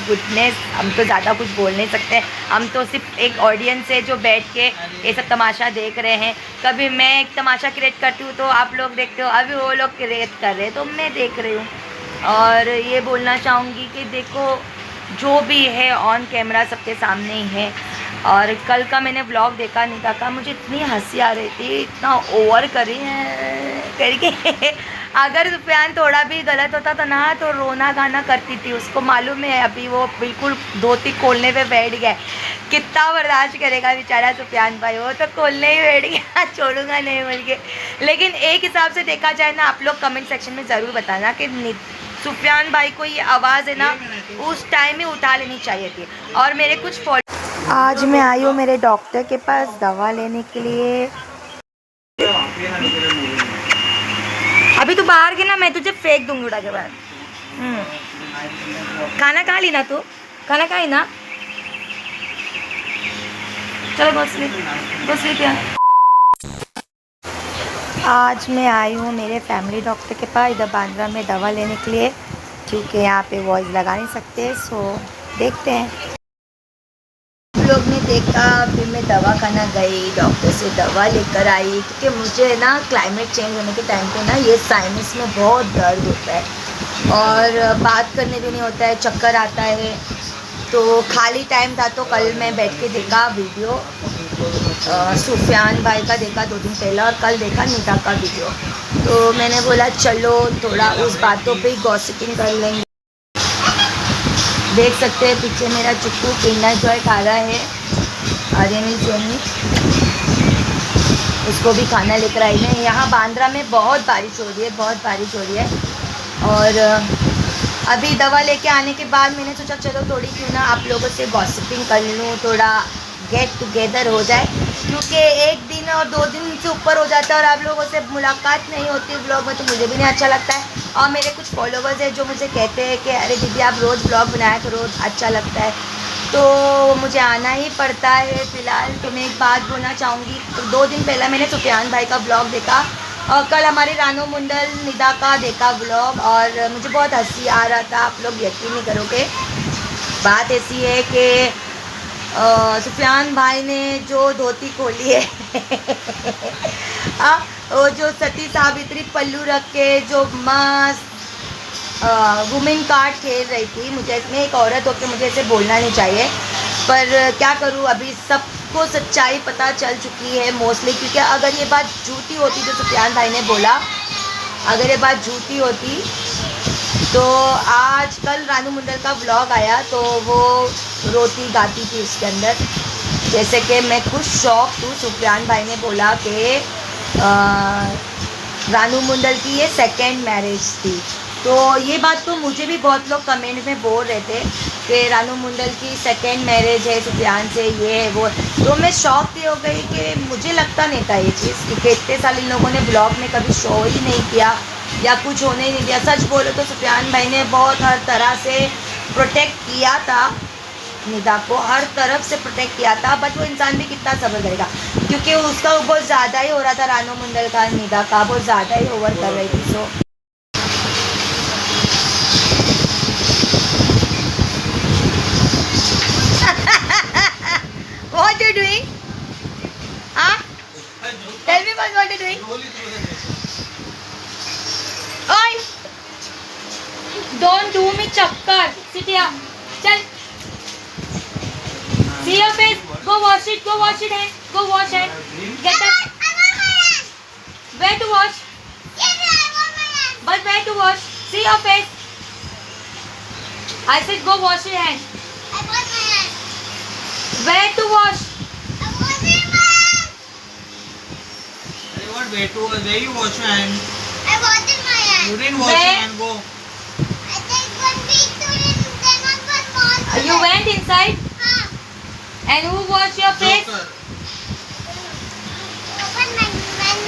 Goodness, हम तो ज़्यादा कुछ बोल नहीं सकते। हम तो सिर्फ एक ऑडियंस है जो बैठ के ये सब तमाशा देख रहे हैं। कभी मैं एक तमाशा क्रिएट करती हूँ तो आप लोग देखते हो, अभी वो लोग क्रिएट कर रहे हैं तो मैं देख रही हूँ। और ये बोलना चाहूँगी कि देखो, जो भी है ऑन कैमरा सबके सामने ही है। और कल का मैंने व्लॉग देखा निदा का, मुझे इतनी हंसी आ रही थी, इतना ओवर करी है करके अगर सुफियान थोड़ा भी गलत होता था ना तो रोना गाना करती थी। उसको मालूम है अभी वो बिल्कुल धोती खोलने पे बैठ गया। कितना बर्दाश्त करेगा बेचारा सुफियान भाई, वो तो खोलने ही बैठ गया, छोड़ूंगा नहीं बोल के। लेकिन एक हिसाब से देखा जाए ना, आप लोग कमेंट सेक्शन में ज़रूर बताना कि सुफियान भाई को ये आवाज़ है ना उस टाइम ही उठा लेनी चाहिए थी। और मेरे कुछ आज मैं आई हूँ मेरे डॉक्टर के पास दवा लेने के लिए। अभी तू बाहर के ना, मैं तुझे फेंक दूंगी उड़ा के बाद। खाना खा ली ना तू? खाना खाई ना? चलो बस क्या। आज मैं आई हूँ मेरे फैमिली डॉक्टर के पास इधर बांद्रा में दवा लेने के लिए, क्योंकि यहाँ पे वॉइस लगा नहीं सकते। सो देखते हैं। लोग ने देखा, फिर मैं दवा खाना गई, डॉक्टर से दवा लेकर आई, क्योंकि मुझे ना क्लाइमेट चेंज होने के टाइम पे ना ये साइनस में बहुत दर्द होता है और बात करने भी नहीं होता है, चक्कर आता है। तो खाली टाइम था तो कल मैं बैठ के देखा वीडियो, सुफियान भाई का देखा 2 दिन पहले, और कल देखा निदा का वीडियो। तो मैंने बोला चलो थोड़ा उस बातों पे गॉसिपिंग कर लेंगे। देख सकते हैं पीछे मेरा चुक्कू किंडर जॉय खा रहा है, आर्यन सोनी, उसको भी खाना लेकर आई मैं। यहाँ बांद्रा में बहुत बारिश हो रही है, बहुत बारिश हो रही है। और अभी दवा लेके आने के बाद मैंने सोचा चलो थोड़ी क्यों ना आप लोगों से गॉसिपिंग कर लूँ, थोड़ा गेट टुगेदर हो जाए, क्योंकि 1 दिन और 2 दिन से ऊपर हो जाता है और आप लोगों से मुलाकात नहीं होती व्लॉग में, तो मुझे भी नहीं अच्छा लगता है। और मेरे कुछ फॉलोवर्स हैं जो मुझे कहते हैं कि अरे दीदी आप रोज़ ब्लॉग बनाया करो, अच्छा लगता है, तो मुझे आना ही पड़ता है। फ़िलहाल तो मैं एक बात बोलना चाहूँगी, तो 2 दिन पहले मैंने सुफियान भाई का ब्लॉग देखा और कल हमारे रानू मंडल निदा का देखा ब्लॉग, और मुझे बहुत हंसी आ रहा था। आप लोग यकीन नहीं करोगे, बात ऐसी है कि सुफियान भाई ने जो धोती खोली है वो जो सती सावित्री पल्लू रख के जो मस्त वुमेन कार्ड खेल रही थी, मुझे इसमें एक औरत होकर मुझे ऐसे बोलना नहीं चाहिए, पर क्या करूँ, अभी सबको सच्चाई पता चल चुकी है मोस्टली। क्योंकि अगर ये बात झूठी होती जो सुफियान भाई ने बोला, अगर ये बात झूठी होती तो आज कल रानू मंडल का व्लॉग आया तो वो रोती गाती थी उसके अंदर, जैसे कि मैं खुद शौक हूँ। सुफियान भाई ने बोला कि रानू मंडल की ये 2nd मैरिज थी, तो ये बात तो मुझे भी बहुत लोग कमेंट में बोल रहे थे कि रानू मंडल की 2nd मैरिज है सुफियान से, ये है वो। तो मैं शौक ये हो गई कि मुझे लगता नहीं था ये चीज़, क्योंकि इतने साल इन लोगों ने ब्लॉग में कभी शो ही नहीं किया या कुछ होने ही नहीं दिया। सच बोलो तो सुफियान भाई ने बहुत हर तरह से प्रोटेक्ट किया था निदा को, हर तरफ से प्रोटेक्ट किया था, बट वो इंसान भी कितना सब्र करेगा, क्योंकि उसका बहुत ज़्यादा ही हो रहा था, रानू मंडल का निदा का बहुत ज़्यादा ही ओवर कर रही थी। सो What you doing? Huh? Tell me what you doing? Oi! Don't do me chakkar. Sit here. Chal. See your face. Go wash it. Go wash it. Hand. Go wash hand. Get up. I want my hand. Where to wash? Yes, I want my hand. But where to wash? See your face. I said go wash your hand. I want my hand. Where to wash? I want my hand. Where you wash your hand? I washed my hand. You didn't wash your hand, go. I think 1 week to then on was small. You went inside? And who washed your face?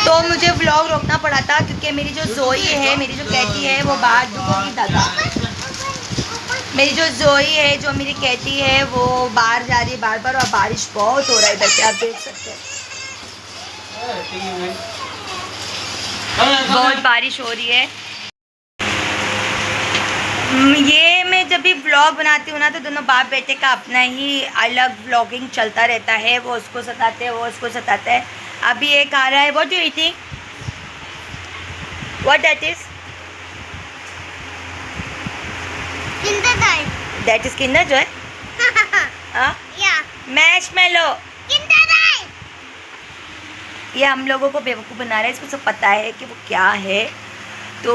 तो मुझे vlog रोकना पड़ा था क्योंकि मेरी जो जोई है, मेरी जो कैटी है, वो बाहर डूबोगी दादा। मेरी जो जोई है, जो मेरी कैटी है, वो बाहर जा रही है बार बार, और बारिश बहुत हो रहा है इधर से, आप देख सकते हैं बहुत बारिश हो रही है। ये मैं मैं जब भी व्लॉग बनाती हूँ ना तो दोनों बाप बेटे का अपना ही अलग व्लॉगिंग चलता रहता है। वो उसको सताते हैं, वो उसको सताते हैं। अभी एक आ रहा है, what you eating, what that is, Kinder Joy. That is Kinder Joy. या मैशमेलो। Kinder Joy. ये हम लोगों को बेवकूफ़ बना रहा है, इसको सब पता है कि वो क्या है। तो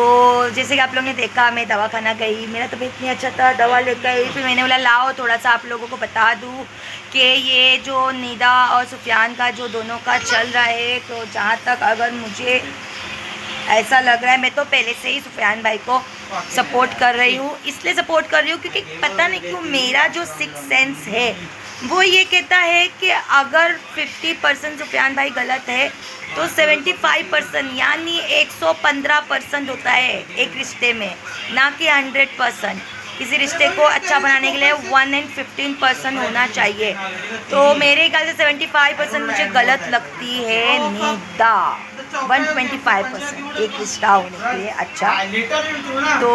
जैसे कि आप लोगों ने देखा, मैं दवा खाना गई, मेरा तबीयत नहीं अच्छा था, दवा लेकर आई, फिर मैंने बोला लाओ थोड़ा सा आप लोगों को बता दूँ कि ये जो निदा और सुफियान का जो दोनों का चल रहा है। तो जहाँ तक अगर मुझे ऐसा लग रहा है, मैं तो पहले से ही सुफियान भाई को सपोर्ट कर रही हूँ। इसलिए सपोर्ट कर रही हूँ क्योंकि पता नहीं क्यों मेरा जो सिक्स सेंस है वो ये कहता है कि अगर 50% सुफियान भाई गलत है तो 75% यानी 115% होता है एक रिश्ते में, ना कि 100%। किसी रिश्ते को अच्छा बनाने के लिए 115% होना चाहिए। तो मेरे ख्याल से 75% मुझे गलत लगती है निदा, 125% एक रिश्ता होने के लिए अच्छा। तो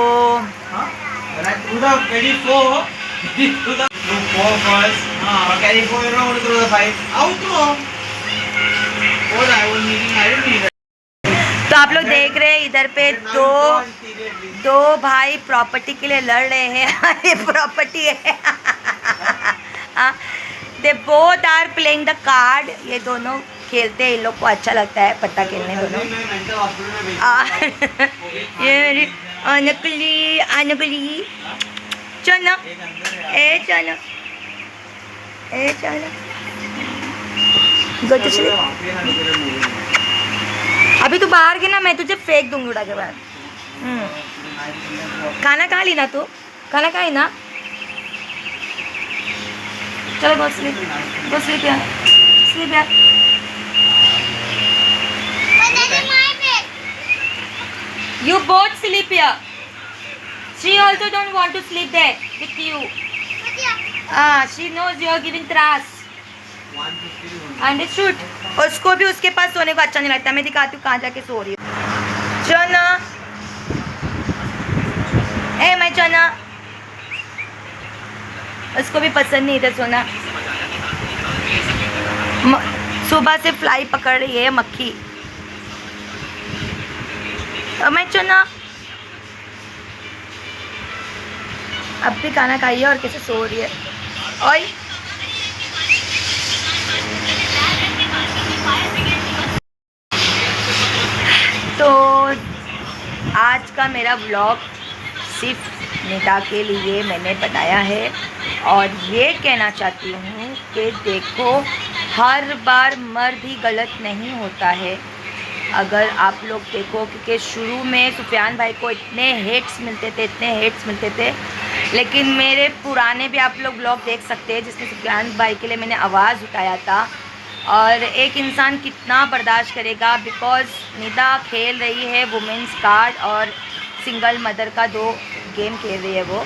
तो आप लोग देख रहे हैं इधर पे दो भाई प्रॉपर्टी के लिए लड़ रहे हैं। ये प्रॉपर्टी है। They both are playing the card. ये दोनों खेलते हैं, इन लोग को अच्छा लगता है पत्ता खेलने दोनों। ये मेरी अनकली अनकली चलो चलो चलो गो तो sleep। अभी तू बाहर की ना, मैं तुझे फेंक दूंगी उड़ा के बाद। खाना खा ली ना तू, खाना खाई ना, चलो गो स्लीप यार, स्लीप यार। You both sleep here. She also don't want to sleep there with you. She knows you are giving त्रास। अंडरस्टूड। उसको भी उसके पास सोने को अच्छा नहीं लगता। मैं दिखाती हूँ कहाँ जाके सो रही हूँ। चना मैं चना, उसको भी पसंद नहीं इधर सोना। सुबह से फ्लाई पकड़ रही है मक्खी। मैं चना अब भी खाना खाई है और कैसे सो रही है। और तो आज का मेरा व्लॉग सिर्फ निदा के लिए मैंने बनाया है और ये कहना चाहती हूँ कि देखो, हर बार मर्द ही गलत नहीं होता है। अगर आप लोग देखो, क्योंकि शुरू में सुफियान भाई को इतने हेट्स मिलते थे, लेकिन मेरे पुराने भी आप लोग ब्लॉग देख सकते हैं जिसमें सुफियान भाई के लिए मैंने आवाज़ उठाया था। और एक इंसान कितना बर्दाश्त करेगा, बिकॉज़ निदा खेल रही है वुमेंस कार्ड और सिंगल मदर का 2 गेम खेल रही है वो।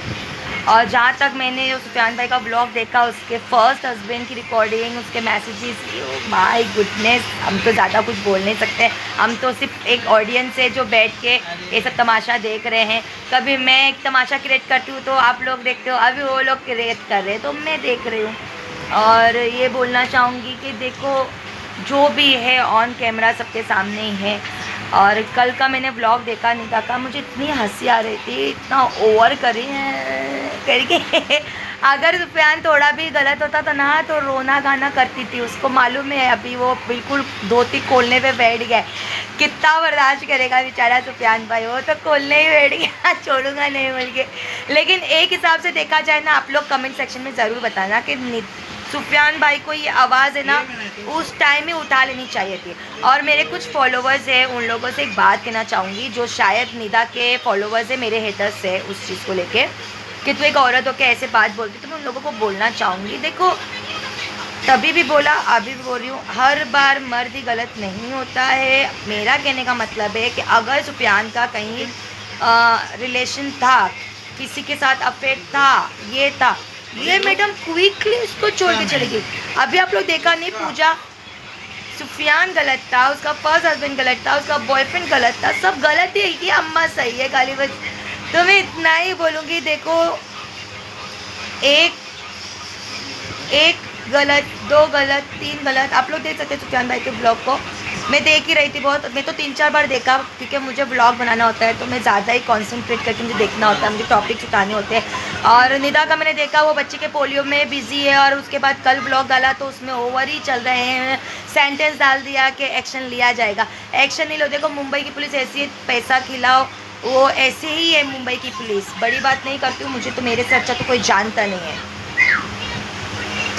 और जहाँ तक मैंने सुफियान भाई का ब्लॉग देखा, उसके फर्स्ट हस्बैंड की रिकॉर्डिंग, उसके मैसेजेस, माय गुडनेस, हम तो ज़्यादा कुछ बोल नहीं सकते। हम तो सिर्फ एक ऑडियंस है जो बैठ के ये सब तमाशा देख रहे हैं। कभी मैं एक तमाशा क्रिएट करती हूँ तो आप लोग देखते हो, अभी वो लोग क्रिएट कर रहे हैं तो मैं देख रही हूँ। और ये बोलना चाहूँगी कि देखो, जो भी है ऑन कैमरा सबके सामने ही है। और कल का मैंने व्लॉग देखा निदा का, मुझे इतनी हंसी आ रही थी, इतना ओवर करी है करके। अगर सुफियान थोड़ा भी गलत होता था ना तो रोना गाना करती थी, उसको मालूम है। अभी वो बिल्कुल धोती खोलने पे बैठ गया। कितना बर्दाश्त करेगा बेचारा सुफियान भाई, वो तो खोलने ही बैठ गया, छोड़ूंगा नहीं बोल के। लेकिन एक हिसाब से देखा जाए ना, आप लोग कमेंट सेक्शन में ज़रूर बताना कि सुफियान भाई को ये आवाज़ है ना उस टाइम ही उठा लेनी चाहिए थी। और मेरे कुछ फॉलोवर्स हैं, उन लोगों से एक बात कहना चाहूँगी जो शायद निदा के फॉलोवर्स है, मेरे हेटर्स है उस चीज़ को लेके कि तू एक औरत हो के ऐसे बात बोलती, तो मैं उन लोगों को बोलना चाहूँगी, देखो तभी भी बोला, अभी भी बोल रही हूँ, हर बार मर्द ही गलत नहीं होता है। मेरा कहने का मतलब है कि अगर सुफियान का कहीं रिलेशन था, किसी के साथ अफेयर था, ये था, ये मैडम क्विकली उसको छोड़ के चली गई। अभी आप लोग देखा नहीं, पूजा, सुफियान गलत था, उसका फर्स्ट हस्बैंड गलत था, उसका बॉयफ्रेंड गलत था, सब गलत ही है। ये अम्मा सही है, गाली बस। तो मैं इतना ही बोलूँगी, देखो एक गलत, 2 गलत, 3 गलत, आप लोग देख सकते हैं सुफियान भाई के ब्लॉग को। मैं देख ही रही थी बहुत, मैं तो 3-4 बार देखा, क्योंकि मुझे ब्लॉग बनाना होता है तो मैं ज़्यादा ही कॉन्सेंट्रेट करके मुझे देखना होता है, मुझे टॉपिक्स उठाने होते हैं। और निदा का मैंने देखा वो बच्चे के पोलियो में बिजी है, और उसके बाद कल ब्लॉग डाला तो उसमें ओवर ही चल रहे हैं, सेंटेंस डाल दिया कि एक्शन लिया जाएगा। एक्शन नहीं लो, देखो मुंबई की पुलिस ऐसी है, पैसा खिलाओ, वो ऐसे ही है मुंबई की पुलिस, बड़ी बात नहीं करती हूँ, मुझे तो मेरे से अच्छा तो कोई जानता नहीं है।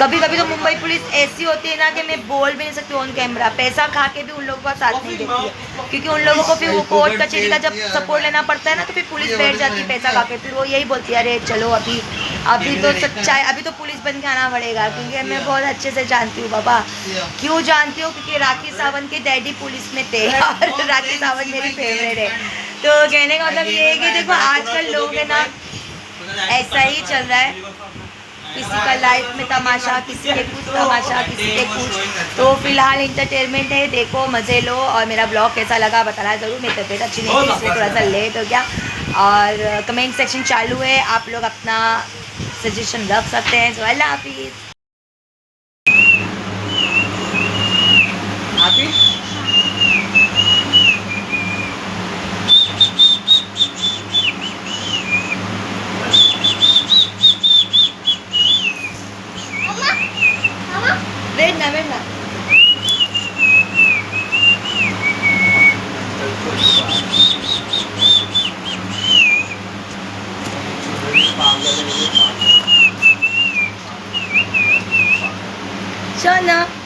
कभी कभी तो मुंबई पुलिस ऐसी होती है ना कि मैं बोल भी नहीं सकती ऑन कैमरा, पैसा खा के भी उन लोगों का साथ नहीं देती है, क्योंकि उन लोगों को फिर वो कोर्ट कचहरी का जब सपोर्ट लेना पड़ता है ना, तो फिर पुलिस बैठ जाती है पैसा खा के, फिर वो यही बोलती है अरे चलो अभी तो सच्चाई, अभी तो पुलिस बन के आना पड़ेगा, क्योंकि मैं बहुत अच्छे से जानती हूँ बाबा। क्यों जानती हूँ? क्योंकि राखी सावंत के डैडी पुलिस में थे और राखी सावंत मेरी फेवरेट है। तो कहने का मतलब ये है कि देखो आजकल लोग है ना, ऐसा ही चल रहा है, किसी का लाइफ में तमाशा, किसी के कुछ तमाशा, किसी के कुछ। तो फिलहाल इंटरटेनमेंट है, देखो मज़े लो, और मेरा ब्लॉग कैसा लगा बताना ज़रूर। मेरी तबीयत अच्छी नहीं थी इसलिए थोड़ा सा लेट हो गया, और कमेंट सेक्शन चालू है, आप लोग अपना सजेशन रख सकते हैं। सो अल्लाह हाफिज़। वेट ना चलो।